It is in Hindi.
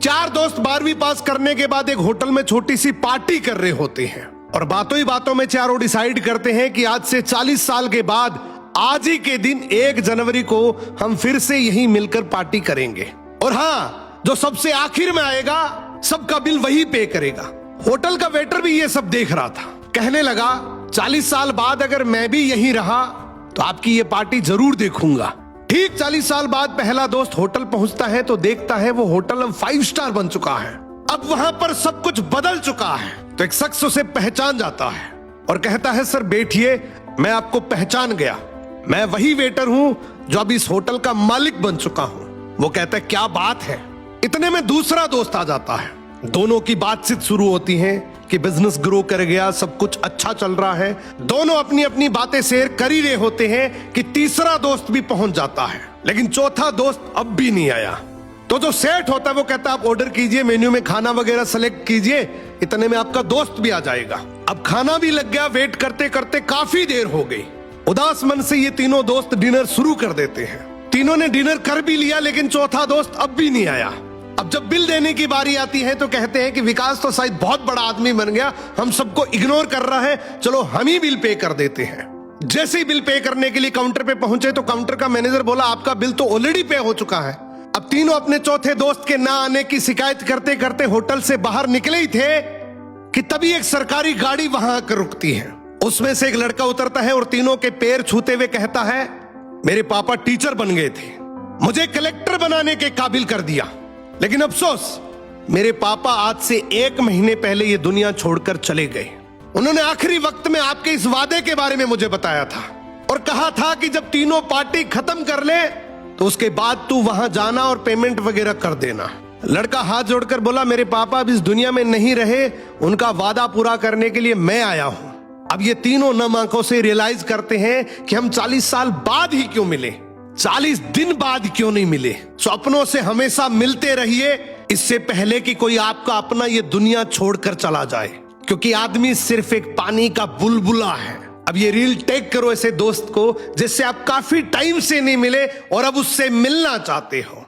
चार दोस्त 12वीं पास करने के बाद एक होटल में छोटी सी पार्टी कर रहे होते हैं और बातों ही बातों में चारों डिसाइड करते हैं कि आज से 40 साल के बाद आज ही के दिन 1 जनवरी को हम फिर से यहीं मिलकर पार्टी करेंगे। और हाँ, जो सबसे आखिर में आएगा सबका बिल वही पे करेगा। होटल का वेटर भी ये सब देख रहा था। कहने लगा 40 साल बाद अगर मैं भी यहीं रहा तो आपकी ये पार्टी जरूर देखूंगा। ठीक 40 साल बाद पहला दोस्त होटल पहुंचता है तो देखता है वो होटल अब 5 स्टार बन चुका है। अब वहां पर सब कुछ बदल चुका है। तो एक शख्स उसे पहचान जाता है और कहता है सर बैठिए, मैं आपको पहचान गया, मैं वही वेटर हूं जो अब इस होटल का मालिक बन चुका हूं। वो कहता है क्या बात है। इतने में दूसरा दोस्त आ जाता है। दोनों की बातचीत शुरू होती है कि बिजनेस ग्रो कर गया, सब कुछ अच्छा चल रहा है। दोनों अपनी अपनी बातें शेयर कर ही रहे होते हैं कि तीसरा दोस्त भी पहुंच जाता है, लेकिन चौथा दोस्त अब भी नहीं आया। तो जो सेठ होता है वो कहता है आप ऑर्डर कीजिए, मेन्यू में खाना वगैरह सेलेक्ट कीजिए, इतने में आपका दोस्त भी आ जाएगा। अब खाना भी लग गया। वेट करते करते काफी देर हो गई। उदास मन से ये तीनों दोस्त डिनर शुरू कर देते हैं। तीनों ने डिनर कर भी लिया, लेकिन चौथा दोस्त अब भी नहीं आया। अब जब बिल देने की बारी आती है तो कहते हैं कि विकास तो शायद बहुत बड़ा आदमी बन गया, हम सबको इग्नोर कर रहा है, चलो हम ही बिल पे कर देते हैं। जैसे ही बिल पे करने के लिए काउंटर पे पहुंचे तो काउंटर का मैनेजर बोला आपका बिल तो ऑलरेडी पे हो चुका है। अब तीनों अपने चौथे दोस्त के ना आने की शिकायत करते करते होटल से बाहर निकले ही थे कि तभी एक सरकारी गाड़ी वहां आकर रुकती है। उसमें से एक लड़का उतरता है और तीनों के पैर छूते हुए कहता है मेरे पापा टीचर बन गए थे, मुझे कलेक्टर बनाने के काबिल कर दिया, लेकिन अफसोस मेरे पापा आज से 1 महीने पहले ये दुनिया छोड़कर चले गए। उन्होंने आखिरी वक्त में आपके इस वादे के बारे में मुझे बताया था और कहा था कि जब तीनों पार्टी खत्म कर ले तो उसके बाद तू वहां जाना और पेमेंट वगैरह कर देना। लड़का हाथ जोड़कर बोला मेरे पापा अब इस दुनिया में नहीं रहे, उनका वादा पूरा करने के लिए मैं आया हूं। अब ये तीनों नम आंखों से रियलाइज करते हैं कि हम 40 साल बाद ही क्यों मिले, 40 दिन बाद क्यों नहीं मिले। सपनों से हमेशा मिलते रहिए, इससे पहले कि कोई आपका अपना ये दुनिया छोड़कर चला जाए, क्योंकि आदमी सिर्फ एक पानी का बुलबुला है। अब ये रील टैग करो ऐसे दोस्त को जिससे आप काफी टाइम से नहीं मिले और अब उससे मिलना चाहते हो।